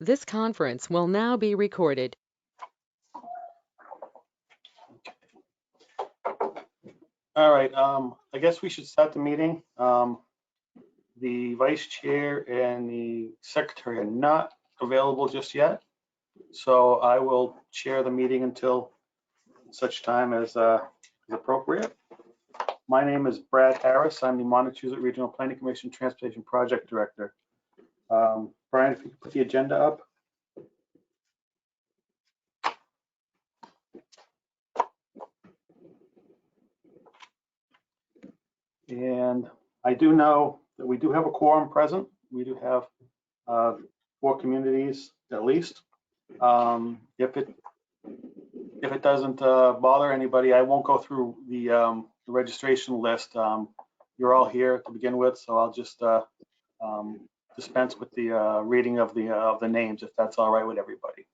This conference will now be recorded. All right, I guess we should start the meeting. The vice chair and the secretary are not available just yet, so I will chair the meeting until such time as appropriate. My name is Brad Harris. I'm the Montachusett Regional Planning Commission Transportation Project Director. Brian, if you could put the agenda up. And I do know that we do have a quorum present. We do have 4 communities at least. If it doesn't bother anybody, I won't go through the registration list. You're all here to begin with, so I'll just dispense with the reading of the names, if that's all right with everybody.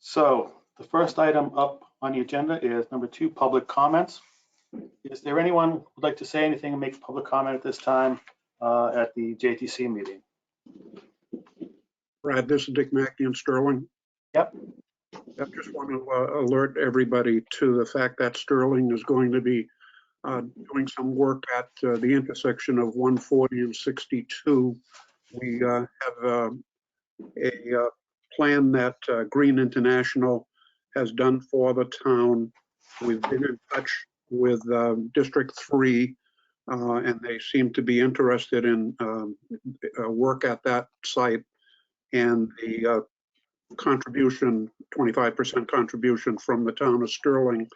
So the first item up on the agenda is number 2, public comments. Is there anyone who would like to say anything and make a public comment at this time at the JTC meeting? Brad, this is Dick Mackey in Sterling. Yep. I just want to alert everybody to the fact that Sterling is going to be doing some work at the intersection of 140 and 62. We have a plan that Green International has done for the town. We've been in touch with District 3, and they seem to be interested in work at that site. And the contribution, 25% contribution from the town of Sterling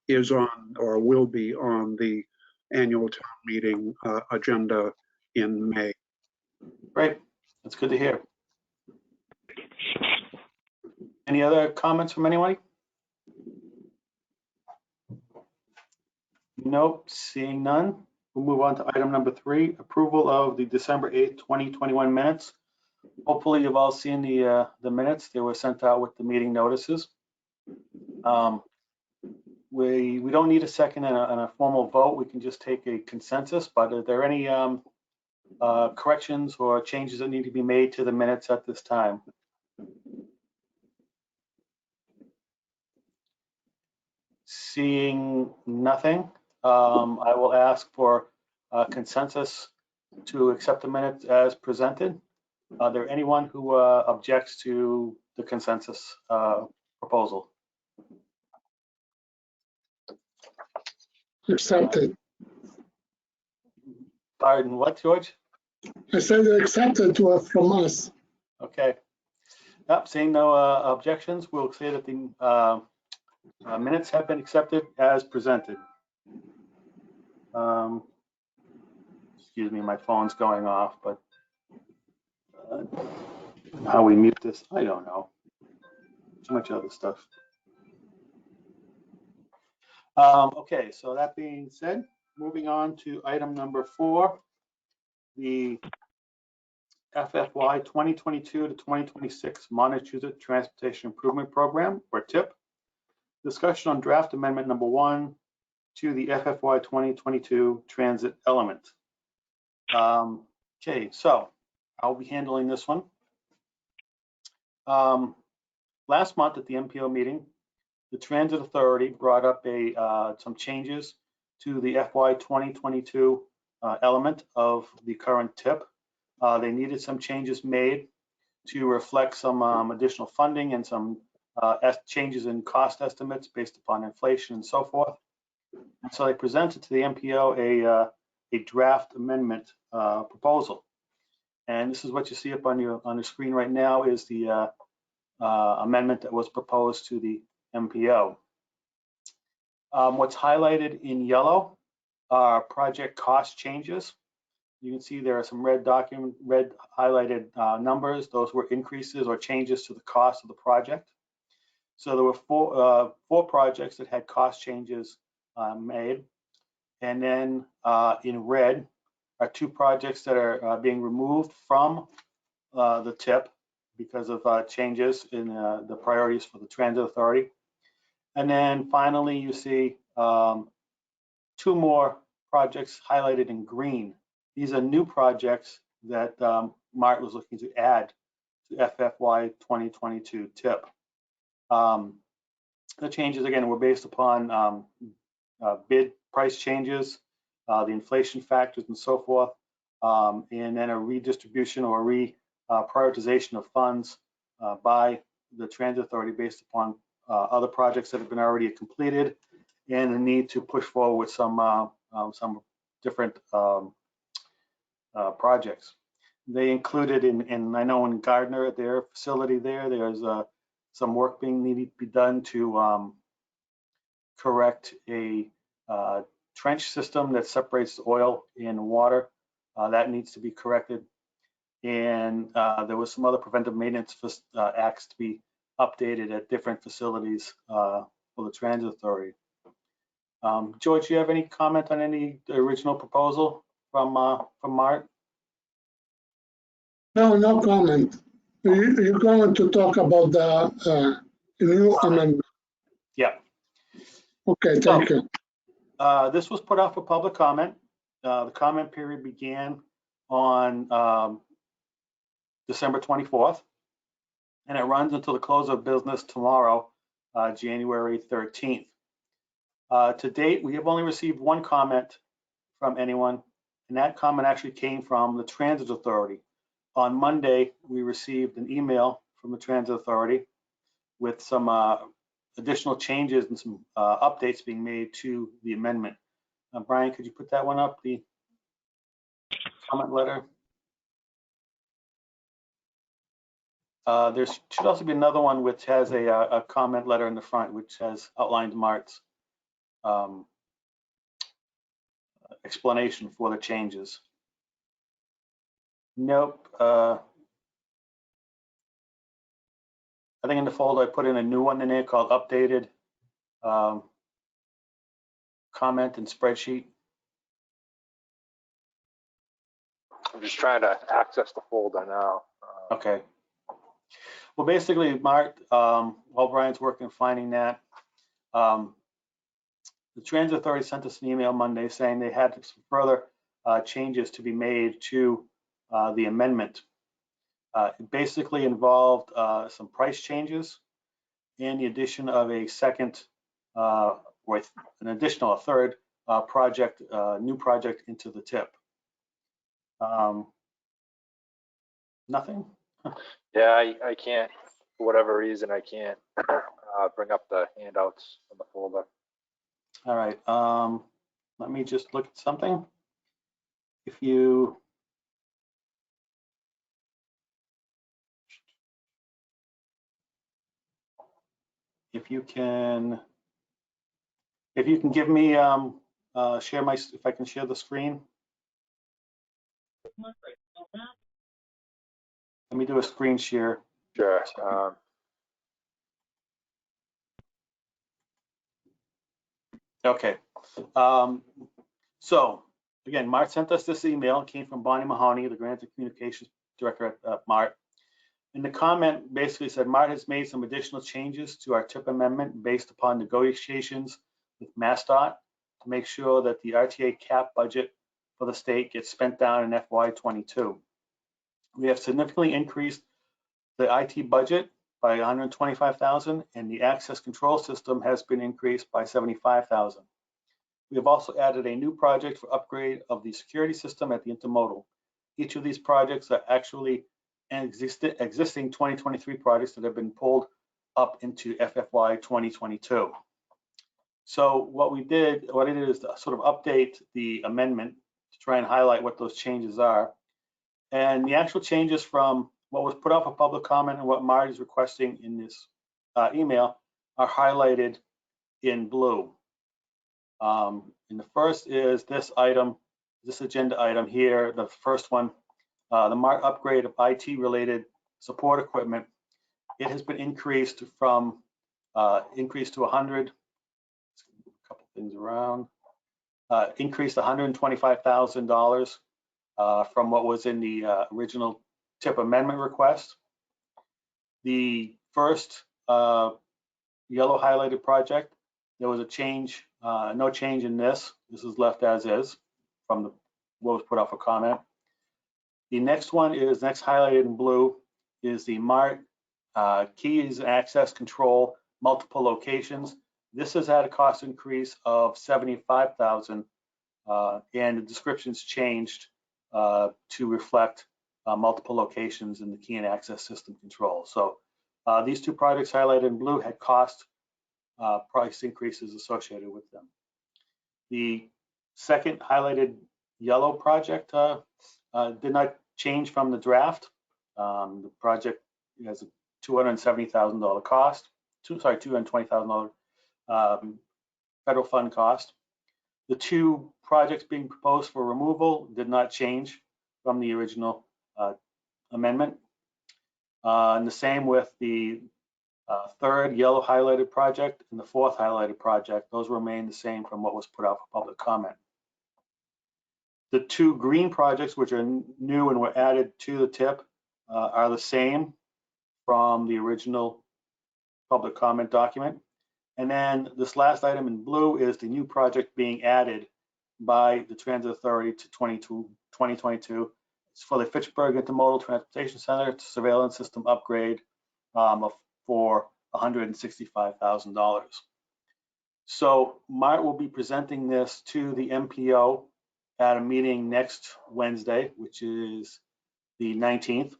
is on, or will be on, the annual town meeting agenda in May. Great, that's good to hear. Any other comments from anyone? Nope, seeing none. We'll move on to item number 3, approval of the December 8th, 2021 minutes. Hopefully you've all seen the minutes. They were sent out with the meeting notices. We don't need a second and a formal vote. We can just take a consensus, but are there any corrections or changes that need to be made to the minutes at this time? Seeing nothing, I will ask for consensus to accept the minutes as presented. Are there anyone who objects to the consensus proposal? Accepted. Pardon, what, George? I said accepted from us. Okay. Yep, seeing no objections, we'll say that the minutes have been accepted as presented. Excuse me, my phone's going off, but how we mute this, I don't know. Too much other stuff. Okay, so that being said, moving on to item number 4, the FFY 2022 to 2026 Montachusett Transportation Improvement Program, or TIP. Discussion on draft amendment number 1 to the FFY 2022 transit element. Okay, so I'll be handling this one. Last month at the MPO meeting, the Transit Authority brought up some changes to the FY 2022 element of the current TIP. They needed some changes made to reflect some additional funding and some changes in cost estimates based upon inflation and so forth. And so they presented to the MPO a draft amendment proposal. And this is what you see up on your screen right now is the amendment that was proposed to the MPO. What's highlighted in yellow are project cost changes. You can see there are some red highlighted numbers. Those were increases or changes to the cost of the project. So there were four projects that had cost changes made. And then in red are 2 projects that are being removed from the TIP because of changes in the priorities for the Transit Authority. And then finally, you see 2 more projects highlighted in green. These are new projects that Mart was looking to add to FFY 2022 tip. The changes, again, were based upon bid price changes, the inflation factors and so forth, and then a redistribution or prioritization of funds by the Transit Authority based upon other projects that have been already completed, and the need to push forward with some different projects. They included in I know in Gardner, at their facility there's some work being needed to be done to correct a trench system that separates oil and water. That needs to be corrected. And there was some other preventive maintenance acts to be updated at different facilities for the Transit Authority. George, do you have any comment on any original proposal from Mart? No, no comment. You're going to talk about the new amendment. Yeah. Okay, thank you. This was put out for public comment. The comment period began on December 24th, and it runs until the close of business tomorrow, January 13th. To date, we have only received one comment from anyone, and that comment actually came from the Transit Authority. On Monday, we received an email from the Transit Authority with some additional changes and some updates being made to the amendment. Brian, could you put that one up, the comment letter? There should also be another one which has a comment letter in the front, which has outlined Mart's explanation for the changes. Nope. I think in the folder I put in a new one in there called updated comment and spreadsheet. I'm just trying to access the folder now. Okay. Well, basically, Mart, while Brian's working finding that, the Transit Authority sent us an email Monday saying they had some further changes to be made to the amendment. It basically involved some price changes and the addition of a second, with an additional, a third project, new project into the tip. Nothing? Yeah, I can't, for whatever reason, I can't bring up the handouts in the folder. All right. Let me just look at something. If you can give me share my, if I can share the screen. Let me do a screen share. Sure. Okay. So again, Mart sent us this email. It came from Bonnie Mahoney, the Grants and Communications Director at Mart. And the comment basically said Mart has made some additional changes to our TIP amendment based upon negotiations with MassDOT to make sure that the RTA cap budget for the state gets spent down in FY22. We have significantly increased the IT budget by $125,000, and the access control system has been increased by $75,000. We have also added a new project for upgrade of the security system at the intermodal. Each of these projects are actually existing 2023 projects that have been pulled up into FFY 2022. So what I did is to sort of update the amendment to try and highlight what those changes are. And the actual changes from what was put up for public comment and what Mart is requesting in this email are highlighted in blue. And the first is this item, this agenda item here, the first one, the Mart upgrade of IT related support equipment. It has been increased from increased to 100, a couple things around, increased $125,000 from what was in the original TIP amendment request. The first yellow highlighted project, there was a change, no change in this. This is left as is from what was put up for comment. The next one is, next highlighted in blue, is the MART keys access control, multiple locations. This has had a cost increase of $75,000, and the description's changed to reflect multiple locations in the key and access system control. So these two projects highlighted in blue had cost price increases associated with them. The second highlighted yellow project did not change from the draft. The project has a $270,000 cost, $220,000 federal fund cost. The two projects being proposed for removal did not change from the original amendment. And the same with the third yellow highlighted project and the fourth highlighted project. Those remain the same from what was put out for public comment. The two green projects, which are new and were added to the tip, are the same from the original public comment document. And then this last item in blue is the new project being added by the Transit Authority to 2022. It's for the Fitchburg Intermodal Transportation Center surveillance system upgrade for $165,000. So MART will be presenting this to the MPO at a meeting next Wednesday, which is the 19th,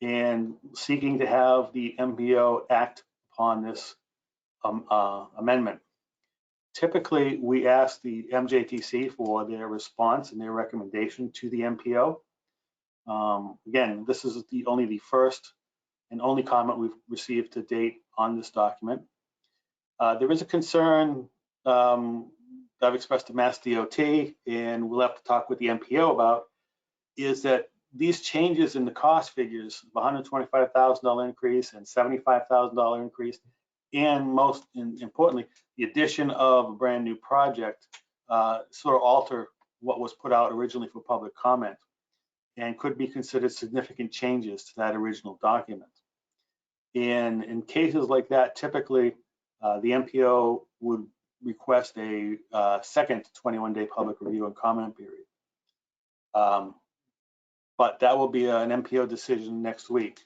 and seeking to have the MPO act upon this amendment. Typically, we ask the MJTC for their response and their recommendation to the MPO. Again, this is only the first and only comment we've received to date on this document. There is a concern I've expressed to Mass DOT, and we'll have to talk with the MPO about, is that these changes in the cost figures, the $125,000 increase and $75,000 increase, and most importantly, the addition of a brand new project sort of alter what was put out originally for public comment and could be considered significant changes to that original document. And in cases like that, typically the MPO would request a second 21-day public review and comment period. But that will be an MPO decision next week.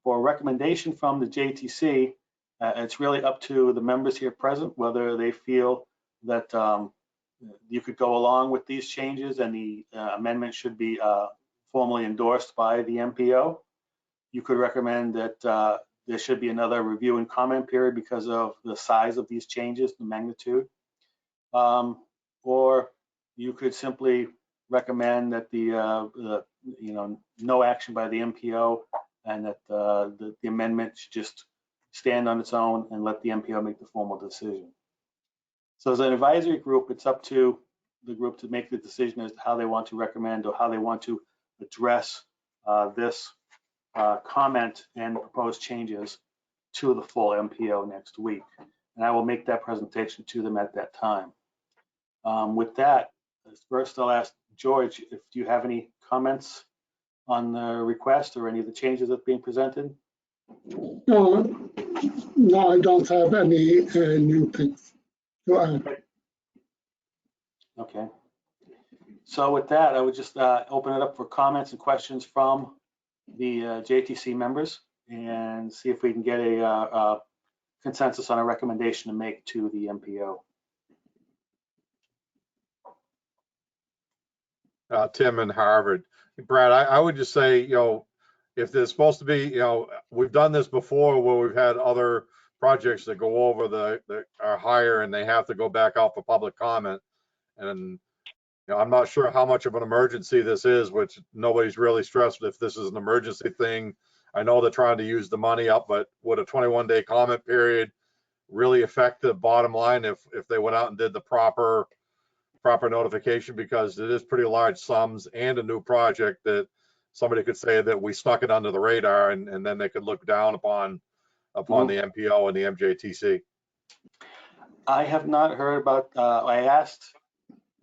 For a recommendation from the JTC, it's really up to the members here present whether they feel that you could go along with these changes and the amendment should be formally endorsed by the MPO. You could recommend that there should be another review and comment period because of the size of these changes, the magnitude. Or you could simply recommend that no action by the MPO and that the amendment should just stand on its own and let the MPO make the formal decision. So as an advisory group, it's up to the group to make the decision as to how they want to recommend or how they want to address this comment and proposed changes to the full MPO next week. And I will make that presentation to them at that time. With that, first I'll ask George, if do you have any comments on the request or any of the changes that are being presented? No, I don't have any new things to add. Okay. So with that, I would just open it up for comments and questions from the JTC members and see if we can get a consensus on a recommendation to make to the MPO. Tim in Harvard. Brad, I would just say, if there's supposed to be, we've done this before where we've had other projects that go over are higher and they have to go back out for public comment. And I'm not sure how much of an emergency this is, which nobody's really stressed if this is an emergency thing. I know they're trying to use the money up, but would a 21-day comment period really affect the bottom line if they went out and did the proper notification? Because it is pretty large sums and a new project that somebody could say that we snuck it under the radar, and then they could look down upon the MPO and the MJTC. I have not heard about,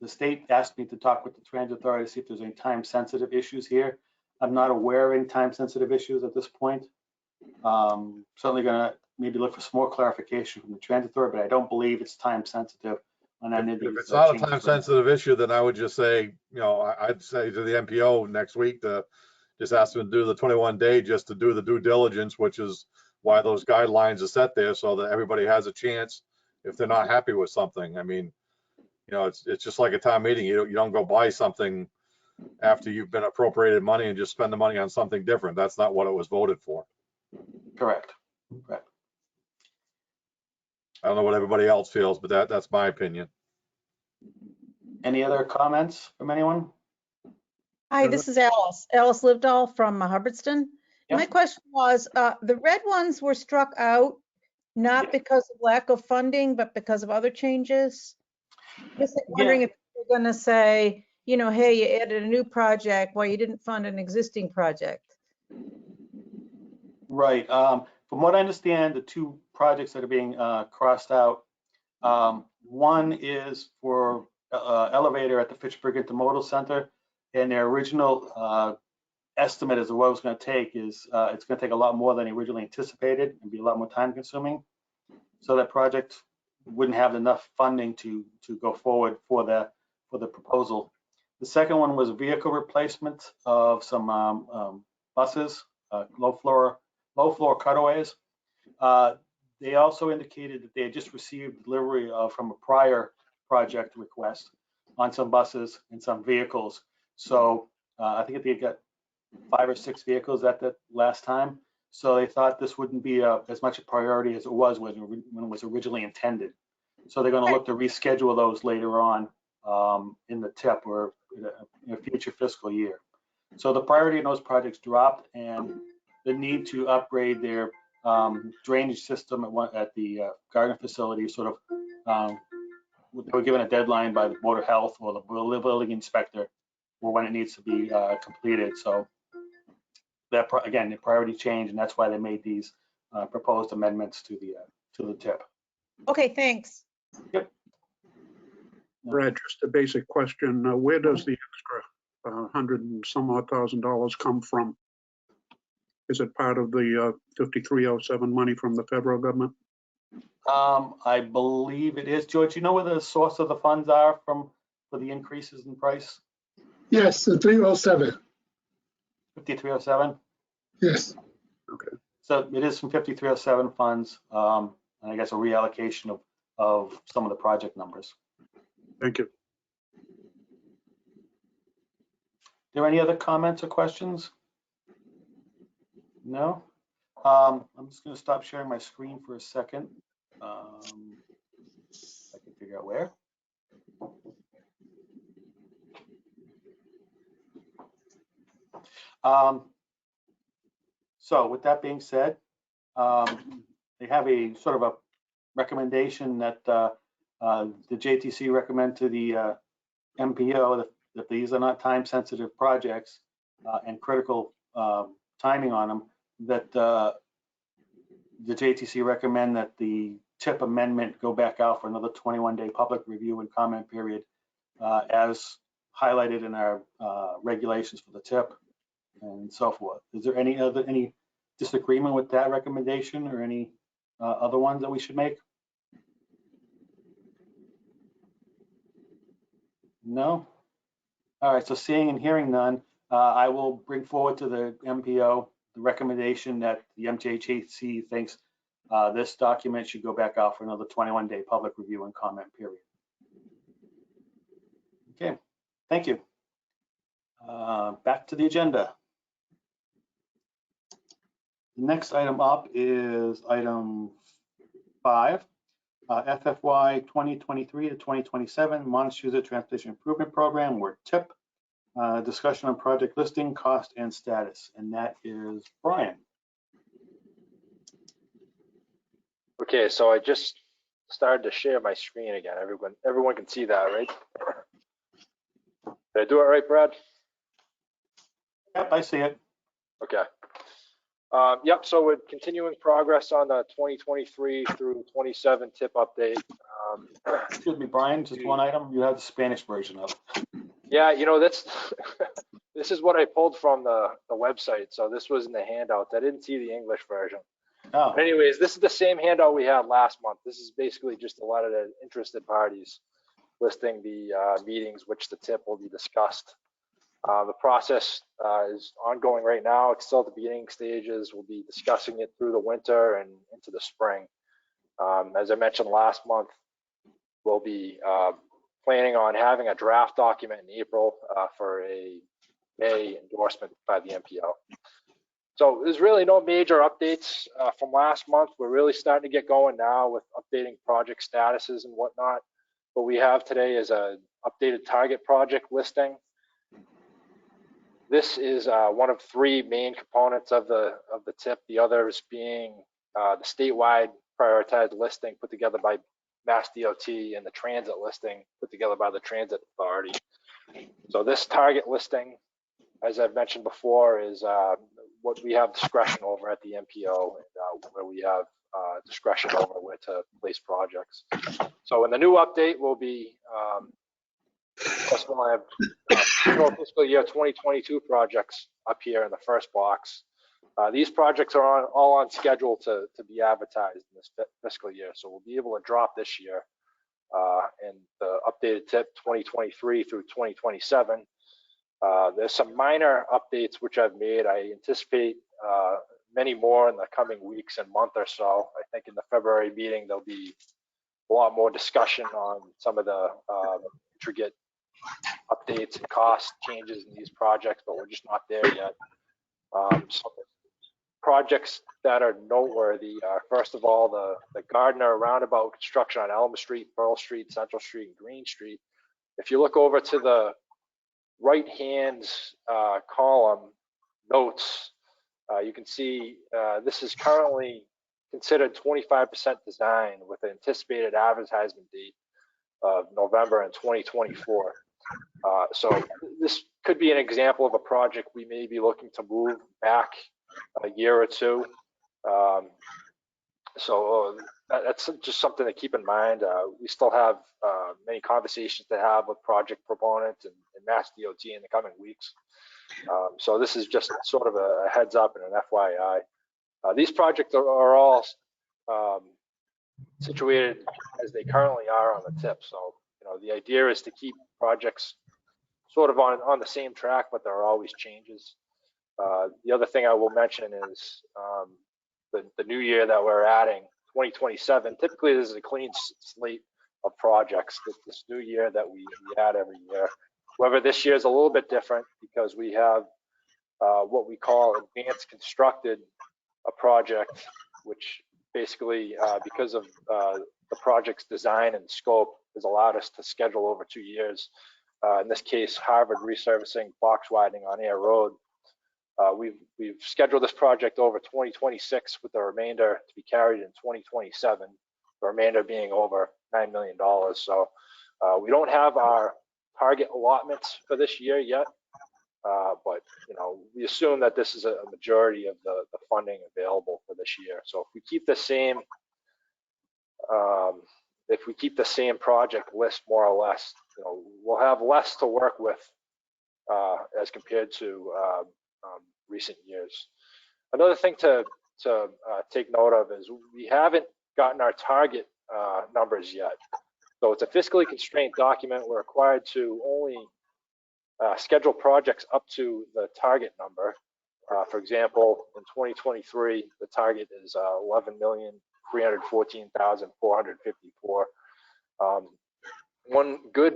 the state asked me to talk with the Transit Authority to see if there's any time sensitive issues here. I'm not aware of any time sensitive issues at this point. Certainly gonna maybe look for some more clarification from the Transit Authority, but I don't believe it's time sensitive on any of If these. it's not a changes. time sensitive issue, then I would just say, I'd say to the MPO next week to just ask them to do the 21 day just to do the due diligence, which is why those guidelines are set there so that everybody has a chance if they're not happy with something. I mean, it's just like a town meeting. You don't go buy something after you've been appropriated money and just spend the money on something different. That's not what it was voted for. Correct. I don't know what everybody else feels, but that's my opinion. Any other comments from anyone? Hi, this is Alice Livedall from Hubbardston. Yeah. My question was, the red ones were struck out, not because of lack of funding, but because of other changes. Just wondering if you're going to say, hey, you added a new project while you didn't fund an existing project. Right. From what I understand, the two projects that are being crossed out, one is for elevator at the Fitchburg Intermodal Center, and their original estimate as to what it was going to take is it's going to take a lot more than originally anticipated and be a lot more time consuming. So that project wouldn't have enough funding to go forward for the proposal. The second one was vehicle replacement of some buses, low floor cutaways. They also indicated that they had just received delivery from a prior project request on some buses and some vehicles. So I think they got 5 or 6 vehicles at the last time. So they thought this wouldn't be as much a priority as it was when it was originally intended. So they're going to look to reschedule those later on in the TIP or in a future fiscal year. So the priority in those projects dropped, and the need to upgrade their drainage system at the garden facility sort of they were given a deadline by the Board of Health or the building inspector for when it needs to be completed. So that again, the priority changed, and that's why they made these proposed amendments to the TIP. Okay, thanks. Yep. Brad, just a basic question. Where does the extra $100 and some odd thousand come from? Is it part of the 5307 money from the federal government? I believe it is. George, you know where the source of the funds are for the increases in price? Yes, the 307. 5307? Yes. Okay. So it is from 5307 funds, and I guess a reallocation of some of the project numbers. Thank you. Are there any other comments or questions? No? I'm just going to stop sharing my screen for a second. I can figure out where. So with that being said, they have a sort of a recommendation that the JTC recommend to the MPO that these are not time-sensitive projects and critical timing on them, that the JTC recommend that the TIP amendment go back out for another 21-day public review and comment period as highlighted in our regulations for the TIP and so forth. Is there any disagreement with that recommendation or any other ones that we should make? No? All right, so seeing and hearing none, I will bring forward to the MPO the recommendation that the MJTC thinks this document should go back out for another 21-day public review and comment period. Okay, thank you. Back to the agenda. The next item up is item 5, FFY 2023 to 2027 Montachusett Transportation Improvement Program, or TIP. Discussion on project listing, cost, and status, and that is Brian. Okay, so I just started to share my screen again. Everyone can see that, right? Did I do it right, Brad? Yep, I see it. Okay. Yep, so we're continuing progress on the 2023 through 27 TIP update. Excuse me, Brian, just one item. You have the Spanish version of it. Yeah, that's this is what I pulled from the website. So this was in the handouts. I didn't see the English version. Oh, But anyways, this is the same handout we had last month. This is basically just a lot of the interested parties. listing the meetings which the TIP will be discussed. The process is ongoing right now. It's still at the beginning stages. We'll be discussing it through the winter and into the spring. As I mentioned last month, we'll be planning on having a draft document in April for a May endorsement by the MPO. So there's really no major updates from last month. We're really starting to get going now with updating project statuses and whatnot. What we have today is an updated target project listing. This is one of three main components of the TIP. The others being the statewide prioritized listing put together by Mass DOT and the transit listing put together by the Transit Authority. So this target listing, as I've mentioned before, is what we have discretion over at the MPO, and where we have discretion over where to place projects. So in the new update, we'll be first of all, I have fiscal year 2022 projects up here in the first box. These projects are all on schedule to be advertised in this fiscal year, so we'll be able to drop this year. And the updated TIP 2023 through 2027. There's some minor updates which I've made. I anticipate many more in the coming weeks and month or so. I think in the February meeting, there'll be a lot more discussion on some of the intricate updates and cost changes in these projects, but we're just not there yet. So projects that are noteworthy are, first of all, the Gardner roundabout construction on Elm Street, Pearl Street, Central Street, and Green Street. If you look over to the right-hand column notes, you can see this is currently considered 25% design with an anticipated advertisement date of November in 2024. So this could be an example of a project we may be looking to move back a year or two. So that's just something to keep in mind. We still have many conversations to have with project proponents and Mass DOT in the coming weeks. So this is just sort of a heads up and an FYI. These projects are all situated as they currently are on the TIP. So, you know, the idea is to keep projects sort of on the same track, but there are always changes. The other thing I will mention is the new year that we're adding, 2027. Typically, this is a clean slate of projects. This new year that we add every year. However, this year is a little bit different because we have what we call advanced constructed a project, which basically, because of the project's design and scope, has allowed us to schedule over 2 years. In this case, Harvard resurfacing box widening on Air Road. We've scheduled this project over 2026 with the remainder to be carried in 2027, the remainder being over $9 million. So we don't have our target allotments for this year yet, but you know, we assume that this is a majority of the funding available for this year. So if we keep the same project list more or less, you know, we'll have less to work with as compared to recent years. Another thing to take note of is we haven't gotten our target numbers yet. So it's a fiscally constrained document. We're required to only schedule projects up to the target number. For example, in 2023, the target is 11,314,454. One good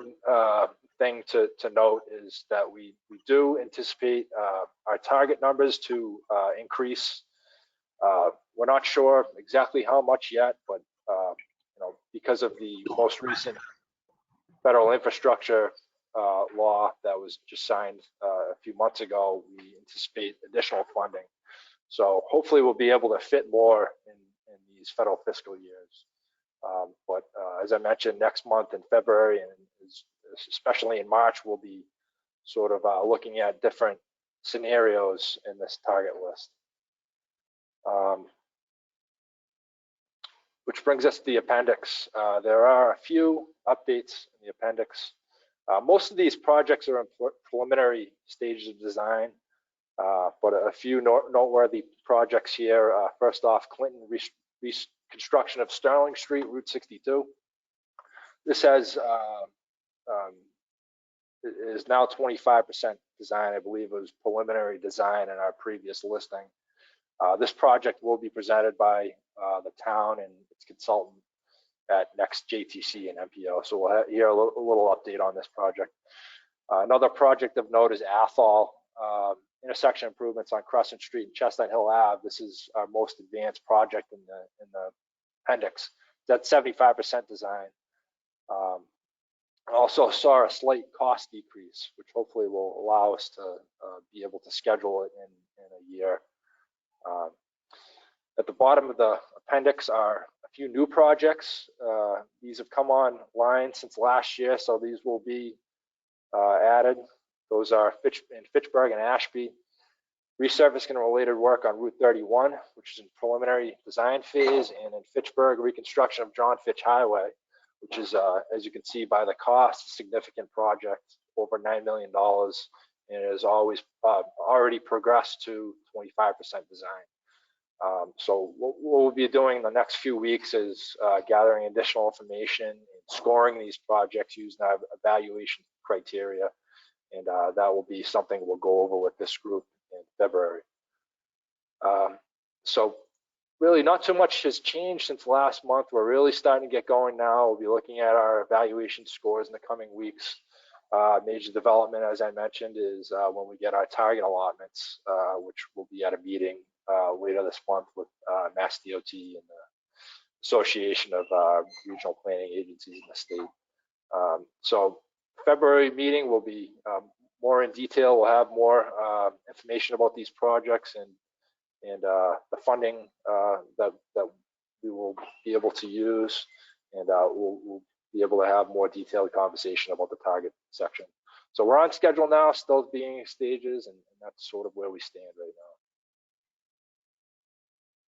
thing to note is that we do anticipate our target numbers to increase. We're not sure exactly how much yet, but you know, because of the most recent federal infrastructure law that was just signed a few months ago, we anticipate additional funding. So hopefully we'll be able to fit more in these federal fiscal years. But as I mentioned, next month in February and especially in March, we'll be sort of looking at different scenarios in this target list. Which brings us to the appendix. There are a few updates in the appendix. Most of these projects are in preliminary stages of design, but a few noteworthy projects here. First off, Clinton reconstruction of Sterling Street, Route 62. This has is now 25% design. I believe it was preliminary design in our previous listing. This project will be presented by the town and its consultant at next JTC and MPO. So we'll hear a little update on this project. Another project of note is Athol intersection improvements on Crescent Street and Chestnut Hill Ave. This is our most advanced project in the appendix. That's 75% design. Also saw a slight cost decrease, which hopefully will allow us to be able to schedule it in a year. At the bottom of the appendix are a few new projects. These have come online since last year, so these will be added. Those are in Fitchburg and Ashby. Resurfacing and related work on Route 31, which is in preliminary design phase, and in Fitchburg, reconstruction of John Fitch Highway, which is, as you can see by the cost, a significant project, over $9 million, and it has always already progressed to 25% design. So what we'll be doing in the next few weeks is gathering additional information and scoring these projects using our evaluation criteria, and that will be something we'll go over with this group in February. So really not too much has changed since last month. We're really starting to get going now. We'll be looking at our evaluation scores in the coming weeks. Major development, as I mentioned, is when we get our target allotments, which will be at a meeting later this month with Mass DOT and the Association of Regional Planning Agencies in the state. So February meeting will be more in detail. We'll have more information about these projects and the funding that we will be able to use, and we'll be able to have more detailed conversation about the target section. So we're on schedule now, still being stages, and that's sort of where we stand right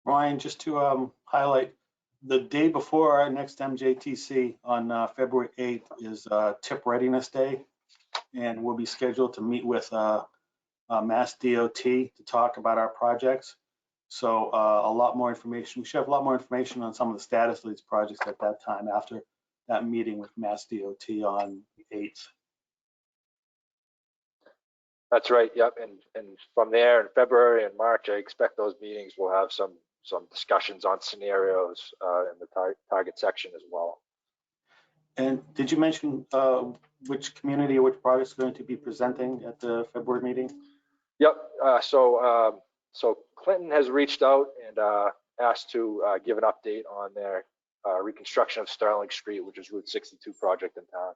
now. Ryan, just to highlight, the day before our next MJTC on February 8th is TIP Readiness Day, and we'll be scheduled to meet with Mass DOT to talk about our projects. So a lot more information. We should have a lot more information on some of the status of these projects at that time after that meeting with Mass DOT on the 8th. That's right. Yep. And from there in February and March, I expect those meetings will have some discussions on scenarios in the target section as well. And did you mention which community or which project is going to be presenting at the February meeting? Yep. So Clinton has reached out and asked to give an update on their reconstruction of Sterling Street, which is Route 62 project in town.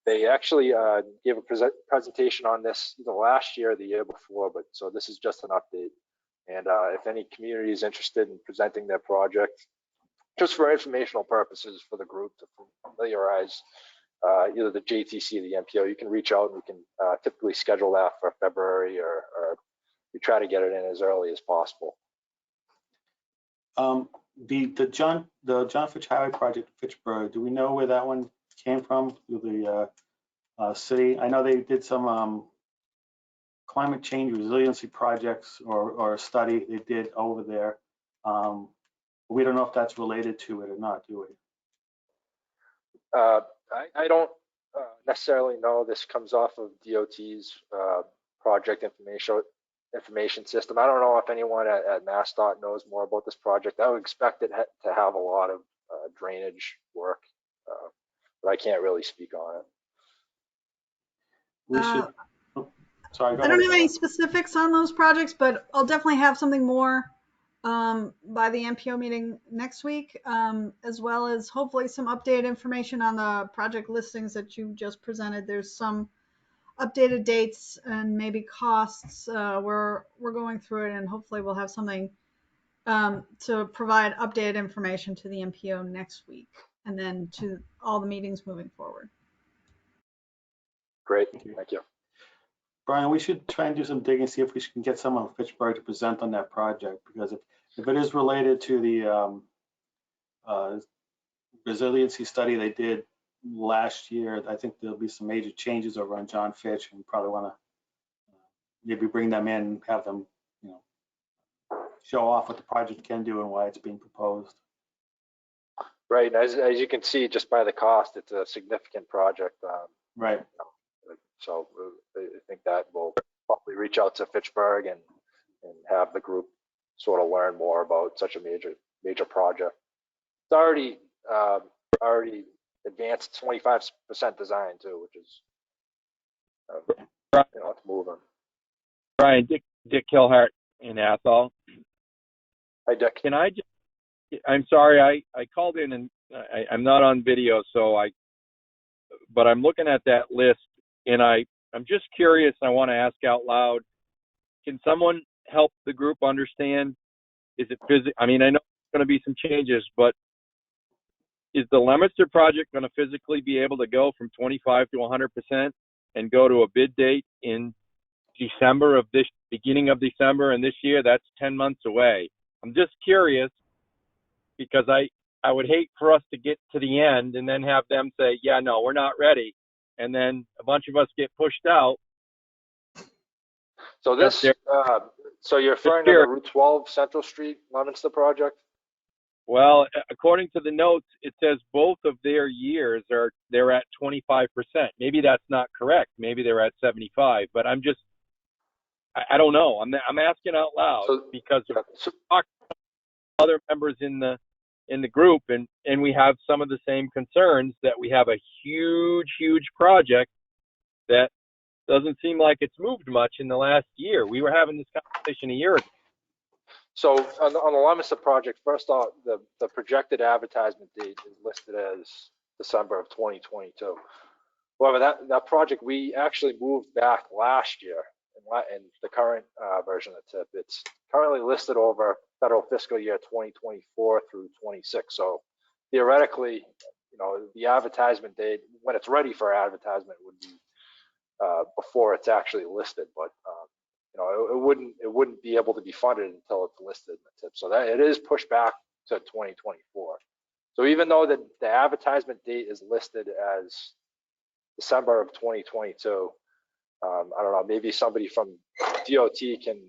They actually gave a presentation on this either last year or the year before, but so this is just an update. And if any community is interested in presenting their project, just for informational purposes for the group to familiarize either the JTC or the MPO, you can reach out and we can typically schedule that for February or we try to get it in as early as possible. The John Fitch Highway project in Fitchburg, do we know where that one came from through the city? I know they did some climate change resiliency projects or a study they did over there. We don't know if that's related to it or not, do we? I don't necessarily know. This comes off of DOT's project information system. I don't know if anyone at MassDOT knows more about this project. I would expect it to have a lot of drainage work, but I can't really speak on it. We should. Sorry, go I ahead. don't have any specifics on those projects, but I'll definitely have something more by the MPO meeting next week, as well as hopefully some updated information on the project listings that you just presented. There's some updated dates and maybe costs. We're going through it, and hopefully we'll have something to provide updated information to the MPO next week, and then to all the meetings moving forward. Great, thank you. Brian, we should try and do some digging, see if we can get someone from Fitchburg to present on that project, because if it is related to the resiliency study they did last year, I think there'll be some major changes over on John Fitch, and probably want to maybe bring them in and have them, show off what the project can do and why it's being proposed. Right, and as you can see just by the cost, it's a significant project. Right. So I think that will probably reach out to Fitchburg and have the group sort of learn more about such a major project. It's already advanced 25% design too, which is it's moving. Brian, Dick Kilhart in Athol. Hi, Dick. Can I just, I'm sorry, I called in and I'm not on video, but I'm looking at that list and I'm just curious. I want to ask out loud, can someone help the group understand, is it I mean, I know there's going to be some changes, but is the Leominster project going to physically be able to go from 25 to 100% and go to a bid date in beginning of December, and this year? That's 10 months away. I'm just curious because I would hate for us to get to the end and then have them say, yeah, no, we're not ready. And then a bunch of us get pushed out. So so you're referring to the Route 12 Central Street Leominster project? Well, according to the notes, it says both of their years they're at 25%. Maybe that's not correct. Maybe they're at 75, but I don't know. I'm asking out loud because other members in the group and we have some of the same concerns that we have a huge project that doesn't seem like it's moved much in the last year. We were having this conversation a year ago. So on the Leominster project, first off, the projected advertisement date is listed as December of 2022. However, that project we actually moved back last year in the current version of the TIP. It's currently listed over federal fiscal year 2024 through 26. So theoretically, the advertisement date, when it's ready for advertisement, would be before it's actually listed. But it wouldn't be able to be funded until it's listed in the TIP. So that it is pushed back to 2024. So even though the advertisement date is listed as December of 2022, I don't know, maybe somebody from DOT can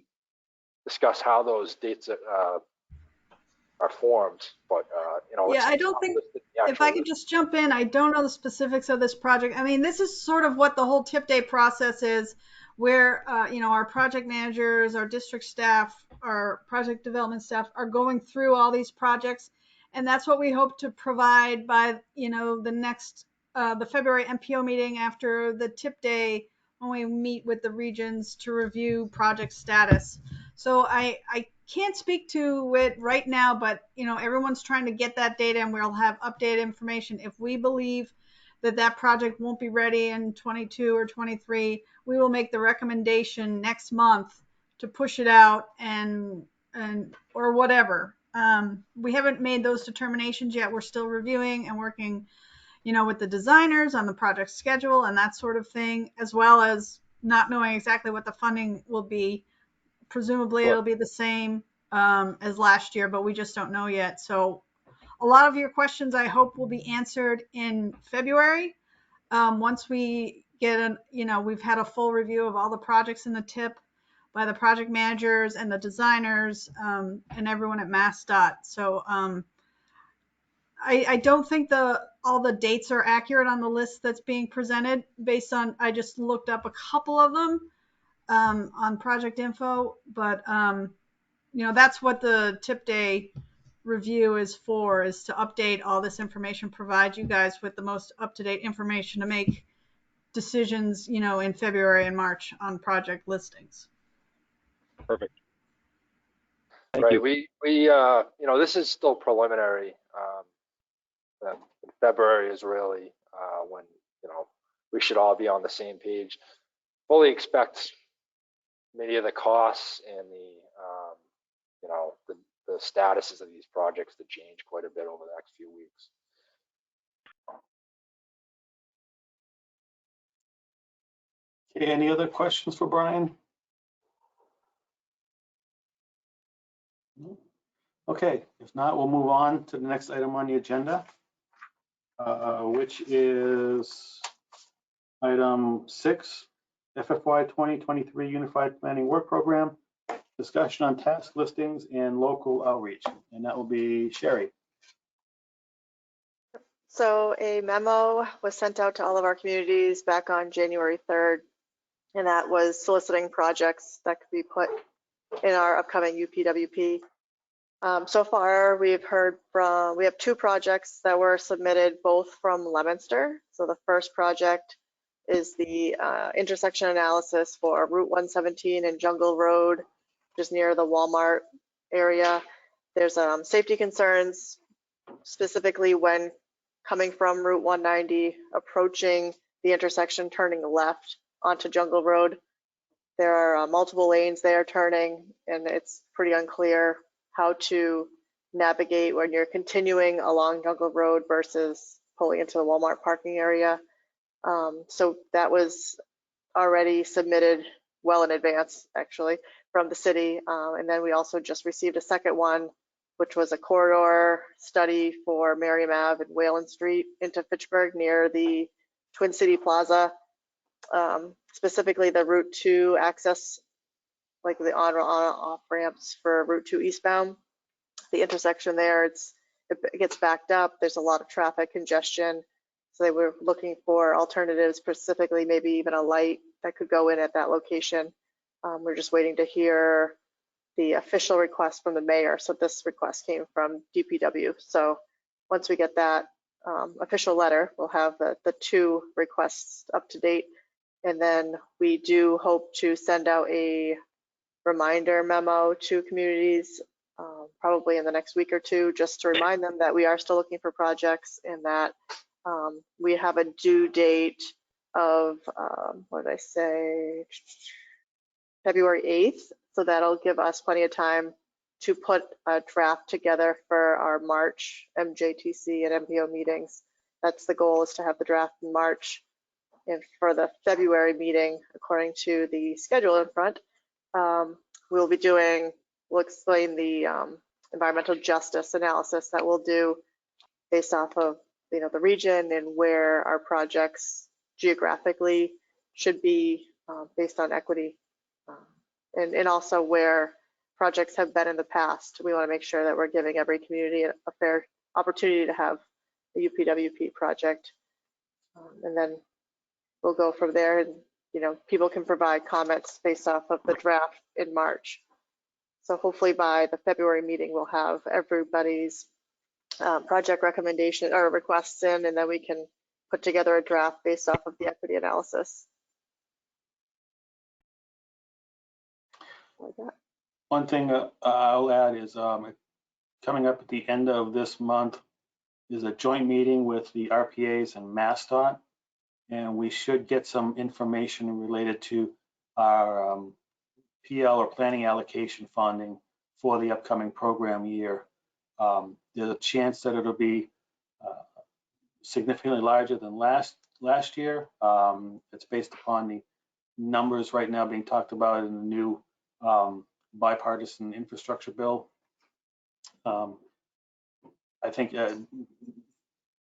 discuss how those dates are formed, but Yeah, I don't think, if I could just jump in, I don't know the specifics of this project. I mean, this is sort of what the whole TIP day process is, where our project managers, our district staff, our project development staff are going through all these projects, and that's what we hope to provide by the next the February MPO meeting after the TIP day, when we meet with the regions to review project status. So I can't speak to it right now, but everyone's trying to get that data, and we'll have updated information. If we believe that project won't be ready in 22 or 23, we will make the recommendation next month to push it out and or whatever. We haven't made those determinations yet. We're still reviewing and working with the designers on the project schedule and that sort of thing, as well as not knowing exactly what the funding will be. Presumably it'll be the same as last year, but we just don't know yet. So a lot of your questions, I hope, will be answered in February. Once we get we've had a full review of all the projects in the TIP by the project managers and the designers and everyone at MassDOT. So I don't think all the dates are accurate on the list that's being presented based on, I just looked up a couple of them on project info, but that's what the TIP day review is for, is to update all this information, provide you guys with the most up-to-date information to make decisions, in February and March on project listings. Perfect. Thank you. We this is still preliminary. February is really when we should all be on the same page. Fully expect many of the costs and the statuses of these projects to change quite a bit over the next few weeks. Okay, any other questions for Brian? Okay, if not, we'll move on to the next item on the agenda, which is item 6, FFY 2023 Unified Planning Work Program, discussion on task listings and local outreach. And that will be Sherry. So a memo was sent out to all of our communities back on January 3rd, and that was soliciting projects that could be put in our upcoming UPWP. So far, we have 2 projects that were submitted, both from Leominster. So the first project is the intersection analysis for Route 117 and Jungle Road, just near the Walmart area. There's safety concerns, specifically when coming from Route 190, approaching the intersection, turning left onto Jungle Road. There are multiple lanes there turning, and it's pretty unclear how to navigate when you're continuing along Jungle Road versus pulling into the Walmart parking area. So that was already submitted well in advance, actually, from the city. And then we also just received a second one, which was a corridor study for Merriam Ave and Wayland Street into Fitchburg near the Twin City Plaza, specifically the Route 2 access, like the on-off ramps for Route 2 eastbound. The intersection there, it gets backed up. There's a lot of traffic congestion. So they were looking for alternatives, specifically maybe even a light that could go in at that location. We're just waiting to hear the official request from the mayor. So this request came from DPW. So once we get that official letter, we'll have the 2 requests up to date. And then we do hope to send out a reminder memo to communities probably in the next week or 2, just to remind them that we are still looking for projects and that we have a due date of, what did I say, February 8th. So that'll give us plenty of time to put a draft together for our March MJTC and MPO meetings. That's the goal, is to have the draft in March. And for the February meeting, according to the schedule in front, we'll explain the environmental justice analysis that we'll do based off of the region and where our projects geographically should be based on equity, and also where projects have been in the past. We want to make sure that we're giving every community a fair opportunity to have a UPWP project, and then we'll go from there. And people can provide comments based off of the draft in March. So hopefully by the February meeting, we'll have everybody's project recommendation or requests in, and then we can put together a draft based off of the equity analysis. Like that. One thing I'll add is coming up at the end of this month is a joint meeting with the RPAs and MassDOT, and we should get some information related to our PL or planning allocation funding for the upcoming program year. There's a chance that it'll be significantly larger than last year. It's based upon the numbers right now being talked about in the new bipartisan infrastructure bill. I think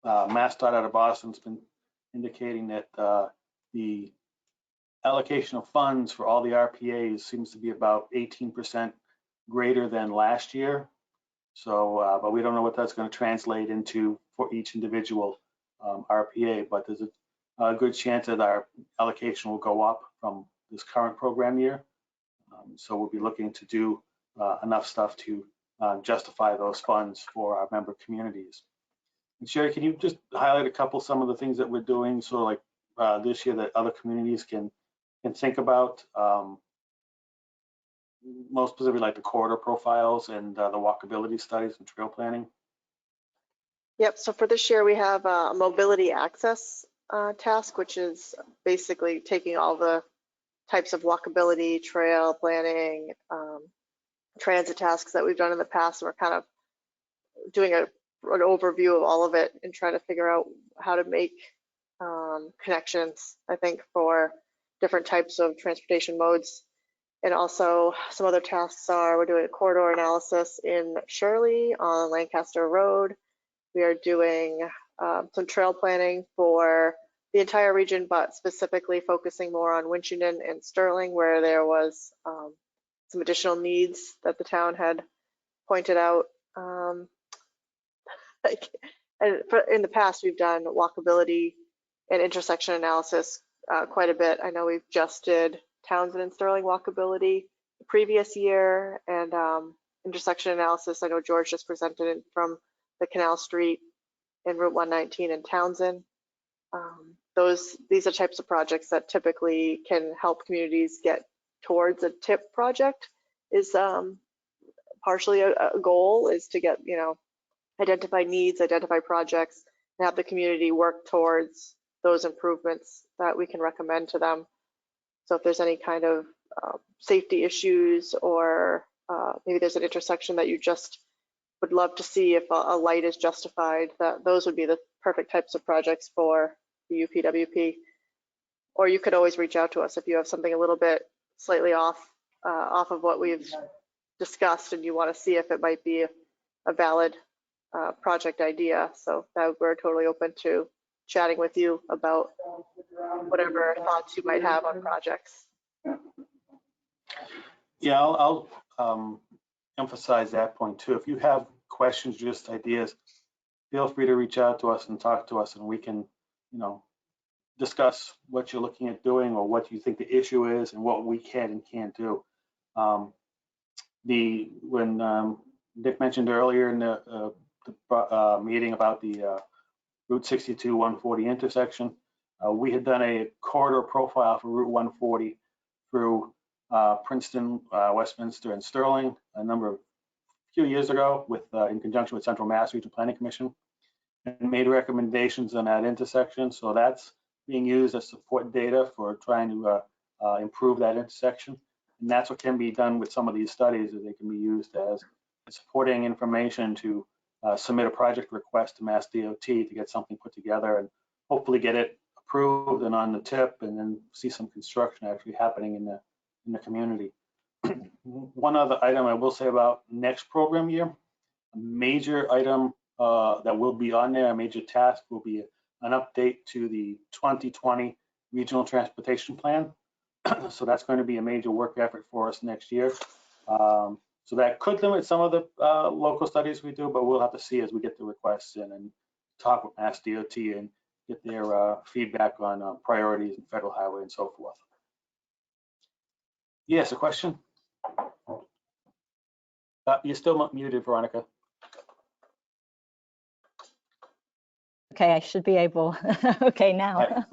MassDOT out of Boston's been indicating that the allocation of funds for all the RPAs seems to be about 18% greater than last year. So, but we don't know what that's going to translate into for each individual RPA, but there's a good chance that our allocation will go up from this current program year. So we'll be looking to do enough stuff to justify those funds for our member communities. And Sherry, can you just highlight some of the things that we're doing, sort of like this year, that other communities can think about, most specifically like the corridor profiles and the walkability studies and trail planning? Yep, so for this year we have a mobility access task, which is basically taking all the types of walkability, trail planning, transit tasks that we've done in the past, and we're kind of doing an overview of all of it and trying to figure out how to make connections, I think, for different types of transportation modes. And also some other tasks are, we're doing a corridor analysis in Shirley on Lancaster Road. We are doing some trail planning for the entire region, but specifically focusing more on Winchendon and Sterling, where there was some additional needs that the town had pointed out. and in the past, we've done walkability and intersection analysis quite a bit. I know we've just did Townsend and Sterling walkability the previous year, and intersection analysis. I know George just presented it from the Canal Street and Route 119 in Townsend. These are types of projects that typically can help communities get towards a TIP project. Is partially a goal is to get, identify needs, identify projects, and have the community work towards those improvements that we can recommend to them. So if there's any kind of safety issues, or maybe there's an intersection that you just would love to see if a light is justified, that those would be the perfect types of projects for the UPWP. Or you could always reach out to us if you have something a little bit slightly off of what we've discussed and you want to see if it might be a valid project idea. So that we're totally open to chatting with you about whatever thoughts you might have on projects. Yeah, I'll emphasize that point too. If you have questions, just ideas, feel free to reach out to us and talk to us, and we can, discuss what you're looking at doing or what you think the issue is and what we can and can't do. When Nick mentioned earlier in the meeting about the Route 62 140 intersection, we had done a corridor profile for Route 140 through Princeton, Westminster, and Sterling a few years ago in conjunction with Central Mass Regional Planning Commission, and made recommendations on that intersection. So that's being used as support data for trying to improve that intersection. And that's what can be done with some of these studies, is they can be used as supporting information to submit a project request to Mass DOT to get something put together and hopefully get it approved and on the tip, and then see some construction actually happening in the community. One other item I will say about next program year, a major item that will be on there, a major task will be an update to the 2020 Regional Transportation Plan. So that's going to be a major work effort for us next year. So that could limit some of the local studies we do, but we'll have to see as we get the requests in and talk with Mass DOT and get their feedback on priorities in federal highway and so forth. Yes, a question? You're still muted, Veronica. Okay, I should be able, okay, now.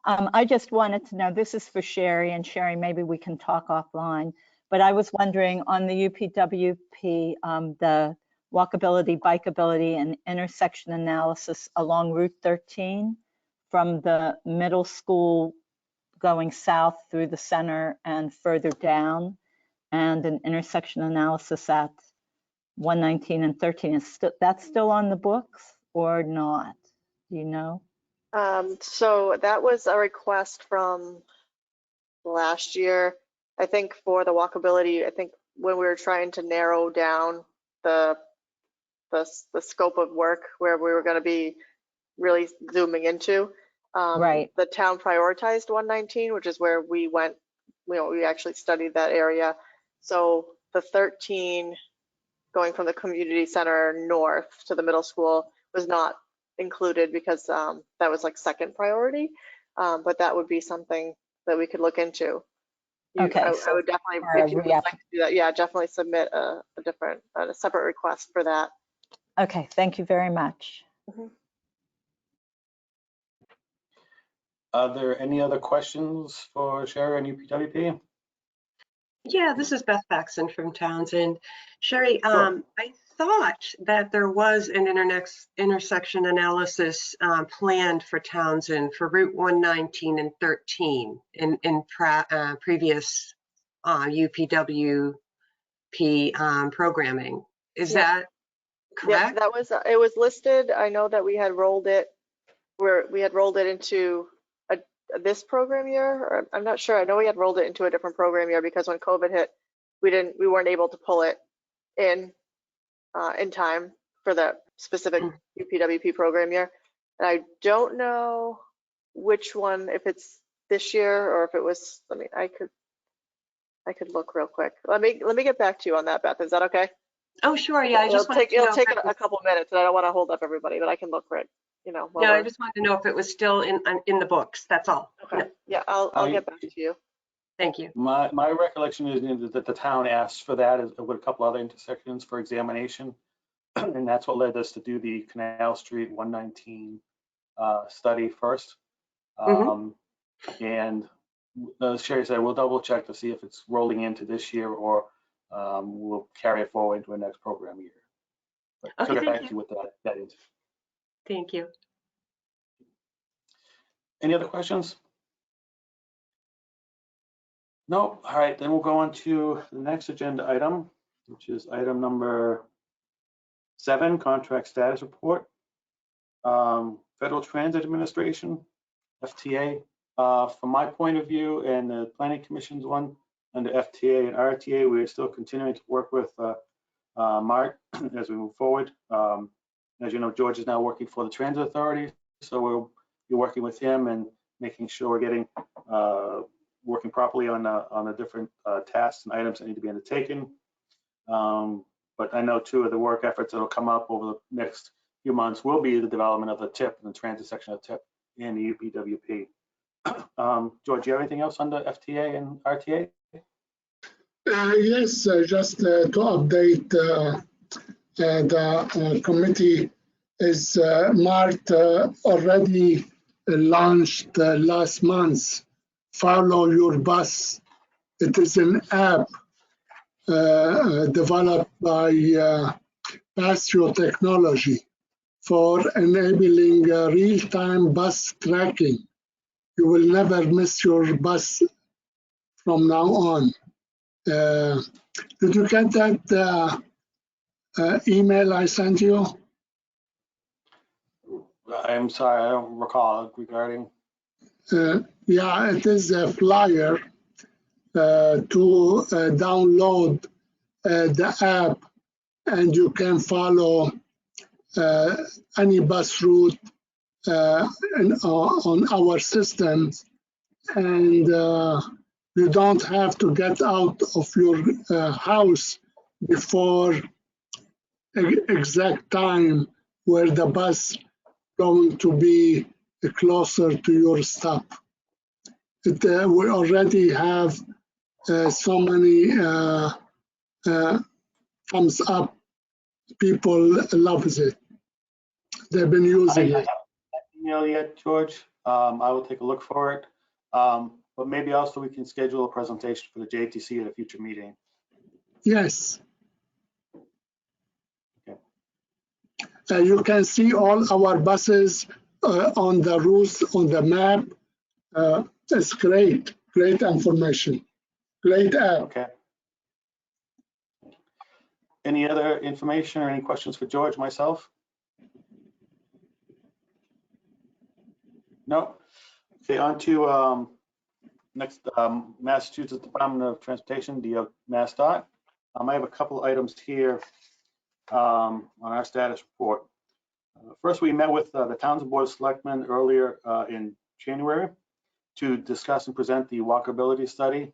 I just wanted to know, this is for Sherry, and Sherry, maybe we can talk offline, but I was wondering on the UPWP, the walkability, bikeability, and intersection analysis along Route 13 from the middle school going south through the center and further down, and an intersection analysis at 119 and 13. Is that's still on the books or not? Do you know? So that was a request from last year. I think for the walkability, I think when we were trying to narrow down the scope of work where we were going to be really zooming into, Right. the town prioritized 119, which is where we went, we actually studied that area. So the 13 going from the community center north to the middle school was not included because that was like second priority, but that would be something that we could look into. Okay, I would definitely, if you would like to do that, yeah, definitely submit a separate request for that. Okay, thank you very much. Mm-hmm. Are there any other questions for Sherry and UPWP? Yeah, this is Beth Faxon from Townsend. Sherry, Sure. I thought that there was an intersection analysis planned for Townsend for Route 119 and 13 in previous UPWP programming. Is that correct? Yeah, that was, it was listed. I know that we had rolled it into this program year, or I'm not sure. I know we had rolled it into a different program year because when COVID hit, we weren't able to pull it in time for the specific UPWP program year. And I don't know which one, if it's this year or if it was. I could look real quick. Let me get back to you on that, Beth. Is that okay? Oh, sure, yeah, I just wanted to know. It'll take if it a was- couple minutes, and I don't want to hold up everybody, but I can look for it, while No, I we're- just wanted to know if it was still in the books, that's all. Okay, No, yeah, I'll get back to you. thank you. My recollection is that the town asked for that with a couple other intersections for examination. And that's what led us to do the Canal Street 119 study first. And as Sherry said, we'll double check to see if it's rolling into this year or we'll carry it forward into the next program year. But Okay, she'll get thank back to you with that is. Thank you. Any other questions? No. All right, then we'll go on to the next agenda item, which is item number 7, contract status report. Federal Transit Administration, FTA. From my point of view and the Planning Commission's one, under FTA and RTA, we are still continuing to work with Mark as we move forward. As you know, George is now working for the Transit Authority, so we'll be working with him and making sure we're getting working properly on the different tasks and items that need to be undertaken. But I know 2 of the work efforts that will come up over the next few months will be the development of the TIP and the transit section of TIP and the UPWP. George, do you have anything else under FTA and RTA? Yes, just to update, the committee is Mart already launched last month, Follow Your Bus. It is an app developed by Pastio Technology for enabling real-time bus tracking. You will never miss your bus from now on. Did you get that email I sent you? I'm sorry, I don't recall regarding. Yeah, it is a flyer to download the app, and you can follow any bus route on our systems, and you don't have to get out of your house before exact time where the bus going to be closer to your stop. We already have so many thumbs up. People loves it. They've been using it. I haven't email yet, George. I will take a look for it. But maybe also we can schedule a presentation for the JTC at a future meeting. Yes. Okay. You can see all our buses on the routes on the map. It's great information. Great app. Okay. Any other information or any questions for George, myself? No. Okay, on to next, Massachusetts Department of Transportation, MassDOT. I have a couple items here on our status report. First, we met with the Townsend Board of Selectmen earlier in January to discuss and present the walkability study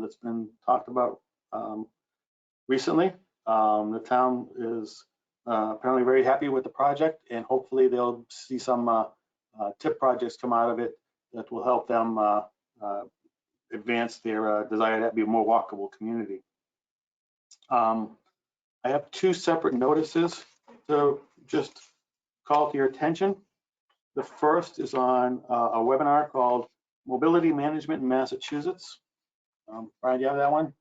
that's been talked about recently. The town is apparently very happy with the project, and hopefully they'll see some TIP projects come out of it that will help them advance their desire to be a more walkable community. I have 2 separate notices to just call to your attention. The first is on a webinar called Mobility Management in Massachusetts. Brian, do you have that one?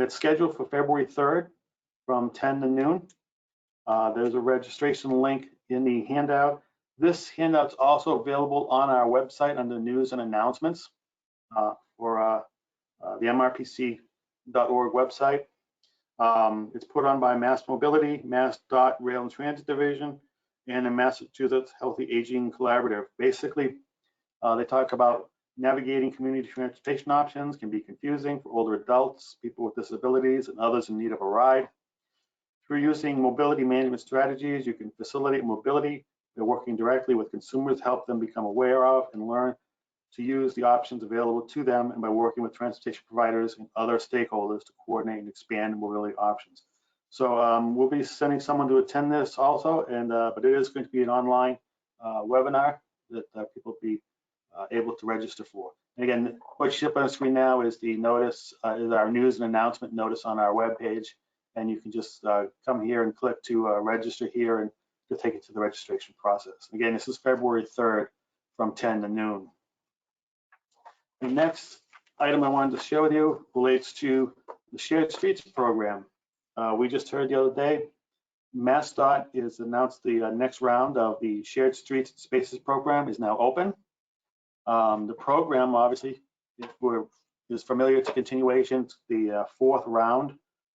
It's scheduled for February 3rd from 10 to noon. There's a registration link in the handout. This handout is also available on our website under news and announcements for the mrpc.org website. It's put on by Mass Mobility, MassDOT Rail and Transit Division, and the Massachusetts Healthy Aging Collaborative. Basically, they talk about navigating community transportation options can be confusing for older adults, people with disabilities, and others in need of a ride. Through using mobility management strategies, you can facilitate mobility. They're working directly with consumers, help them become aware of and learn to use the options available to them and by working with transportation providers and other stakeholders to coordinate and expand mobility options. So we'll be sending someone to attend this also, and but it is going to be an online webinar that people will be able to register for. And again, what you see up on the screen now is the notice, is our news and announcement notice on our webpage, and you can just come here and click to register here, and to take it to the registration process. Again, this is February 3rd from 10 to noon. The next item I wanted to share with you relates to the Shared Streets program. We just heard the other day, MassDOT has announced the next round of the Shared Streets and Spaces program is now open. The program, obviously, is familiar to continuation, the fourth round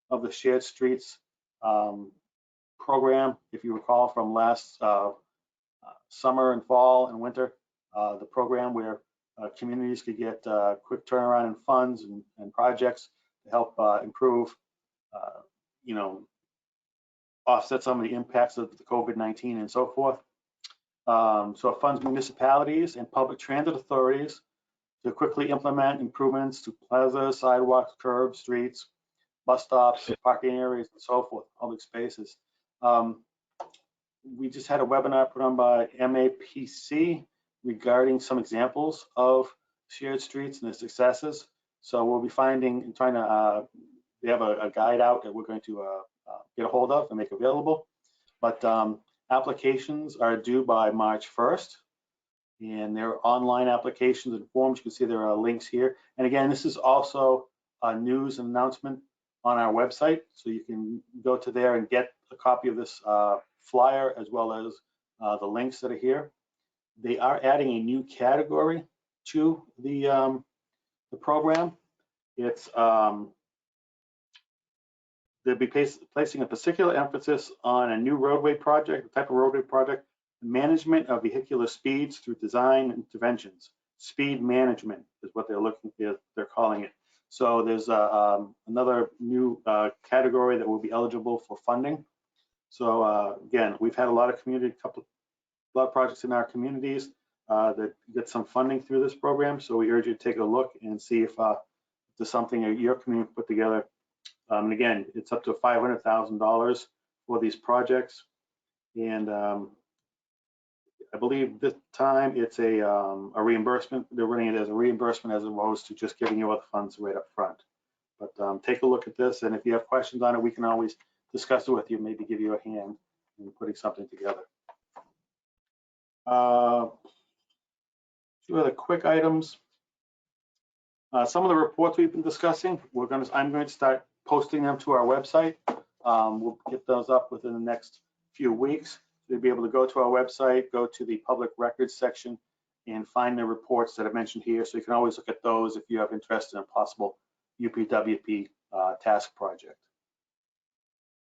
of the Shared Streets program. If you recall from last summer and fall and winter, the program where communities could get quick turnaround in funds and projects to help improve, you know, offset some of the impacts of the COVID-19 and so forth. So it funds municipalities and public transit authorities to quickly implement improvements to plazas, sidewalks, curbs, streets, bus stops, parking areas, and so forth, public spaces. We just had a webinar put on by MAPC regarding some examples of shared streets and their successes. So we'll be finding and trying to, we have a guide out that we're going to get a hold of and make available. But applications are due by March 1st. And there are online applications and forms. You can see there are links here. And again, this is also a news and announcement on our website. So you can go to there and get a copy of this flyer as well as the links that are here. They are adding a new category to the program. It's they'll be placing a particular emphasis on a new roadway project, a type of roadway project, management of vehicular speeds through design interventions. Speed management is what they're calling it. So there's another new category that will be eligible for funding. So again, we've had a lot of a lot of projects in our communities that get some funding through this program. So we urge you to take a look and see if there's something that your community put together. And again, it's up to $500,000 for these projects. And I believe this time it's a reimbursement. They're running it as a reimbursement as opposed to just giving you all the funds right up front. But take a look at this, and if you have questions on it, we can always discuss it with you, maybe give you a hand in putting something together. Two other quick items. Some of the reports we've been discussing, I'm going to start posting them to our website. We'll get those up within the next few weeks. You'll be able to go to our website, go to the public records section, and find the reports that I mentioned here. So you can always look at those if you have interest in a possible UPWP task project.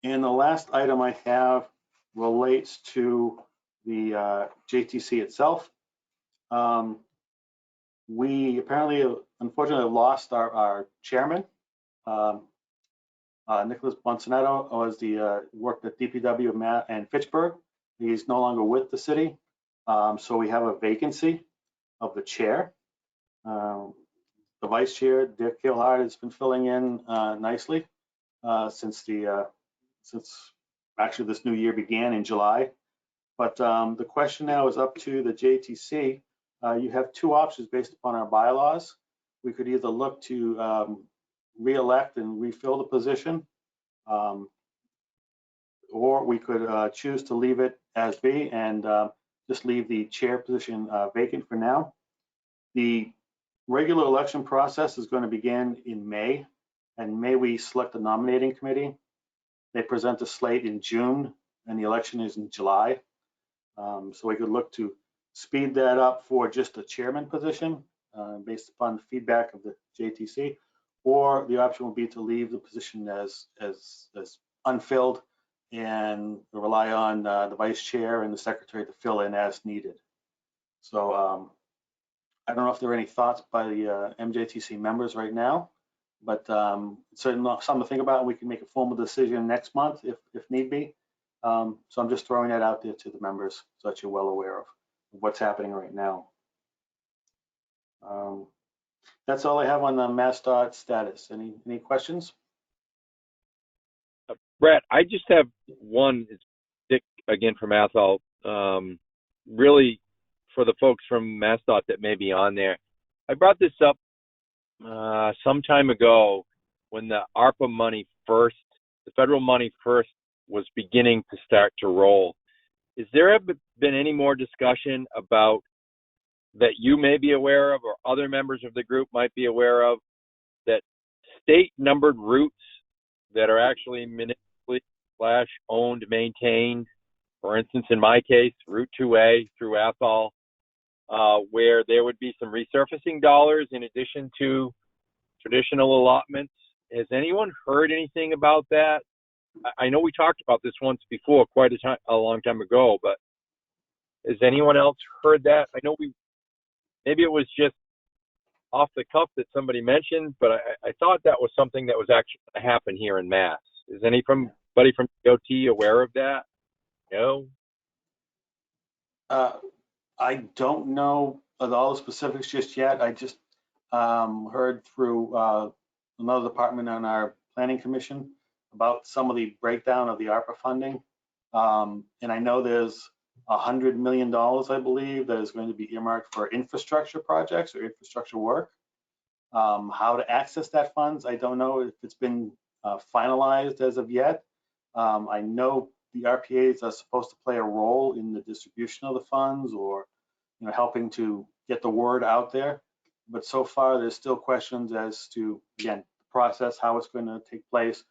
And the last item I have relates to the JTC itself. We apparently, unfortunately, lost our chairman. Nicholas Bonsonetto was the worked at DPW and Fitchburg. He's no longer with the city, so we have a vacancy of the chair. The vice chair, Dick Gilhard, has been filling in nicely since actually this new year began in July. But the question now is up to the JTC. You have two options based upon our bylaws. We could either look to re-elect and refill the position, or we could choose to leave it as be and just leave the chair position vacant for now. The regular election process is going to begin in May, and May we select a nominating committee. They present a slate in June, and the election is in July. So we could look to speed that up for just a chairman position based upon the feedback of the JTC, or the option will be to leave the position as unfilled and rely on the vice chair and the secretary to fill in as needed. So I don't know if there are any thoughts by the MJTC members right now, but certainly something to think about. We can make a formal decision next month if need be. So I'm just throwing that out there to the members so that you're well aware of what's happening right now. That's all I have on the MassDOT status. Any questions? Brett, I just have one. It's Dick again from Athol. Really, for the folks from MassDOT that may be on there, I brought this up some time ago when the ARPA money first, the federal money first was beginning to start to roll. Is there been any more discussion about that you may be aware of or other members of the group might be aware of, that state numbered routes that are actually municipally /owned, maintained, for instance, in my case, Route 2A through Athol, where there would be some resurfacing dollars in addition to traditional allotments? Has anyone heard anything about that? I know we talked about this once before, quite a long time ago, but has anyone else heard that? I know maybe it was just off the cuff that somebody mentioned, but I thought that was something that was actually going to happen here in Mass. Is anybody from DOT aware of that? No? I don't know all the specifics just yet. I just heard through another department on our planning commission about some of the breakdown of the ARPA funding. And I know there's $100 million, I believe, that is going to be earmarked for infrastructure projects or infrastructure work. How to access that funds, I don't know if it's been finalized as of yet. I know the RPAs are supposed to play a role in the distribution of the funds, or helping to get the word out there. But so far, there's still questions as to, again, the process, how it's going to take place,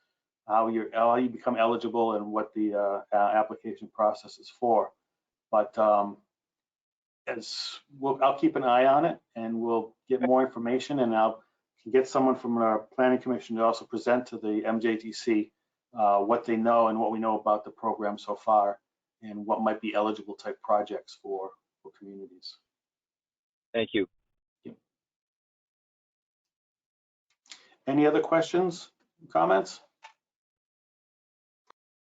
how you become eligible, and what the application process is for. But I'll keep an eye on it, and we'll get more information, and I'll get someone from our planning commission to also present to the MJTC what they know and what we know about the program so far, and what might be eligible type projects for communities. Thank you. Any other questions, comments?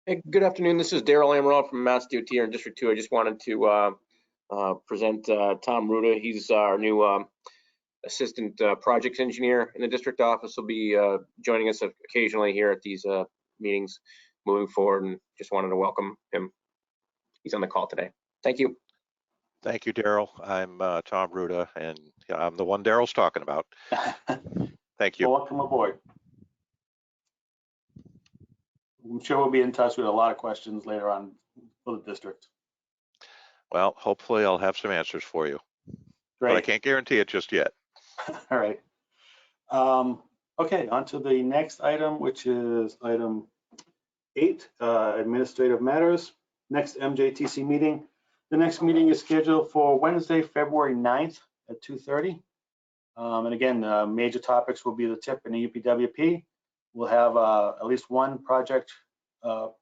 Hey, good afternoon. This is Daryl Amaral from Mass DOT here in District 2. I just wanted to present Tom Ruda. He's our new assistant projects engineer in the district office. He'll be joining us occasionally here at these meetings moving forward, and just wanted to welcome him. He's on the call today. Thank you. Thank you, Daryl. I'm Tom Ruda, and I'm the one Daryl's talking about. Thank you. Well, welcome aboard. I'm sure we'll be in touch with a lot of questions later on for the district. Well, hopefully I'll have some answers for you. Great. But I can't guarantee it just yet. All right. Okay, on to the next item, which is item 8, administrative matters. Next MJTC meeting. The next meeting is scheduled for Wednesday, February 9th at 2:30. And again, major topics will be the TIP and the UPWP. We'll have at least one project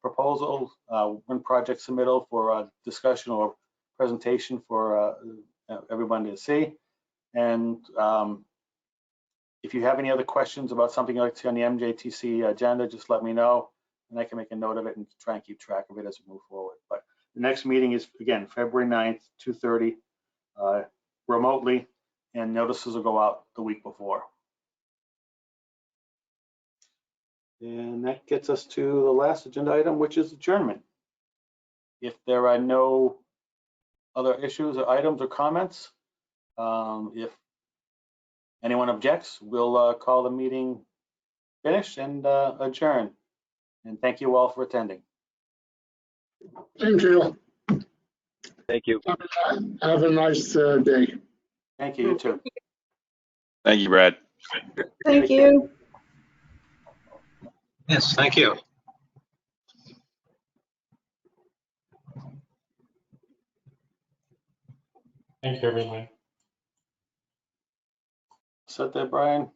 proposal, one project submittal for discussion or presentation for everyone to see. And if you have any other questions about something you'd like to see on the MJTC agenda, just let me know, and I can make a note of it and try and keep track of it as we move forward. But the next meeting is, again, February 9th, 2:30, remotely, and notices will go out the week before. And that gets us to the last agenda item, which is adjournment. If there are no other issues or items or comments, if anyone objects, we'll call the meeting finished and adjourn. And thank you all for attending. Thank you. Thank you. Have a nice day. Thank you, you too. Thank you, Brad. Thank you. Yes, thank you. Thanks, everyone. Set there, Brian.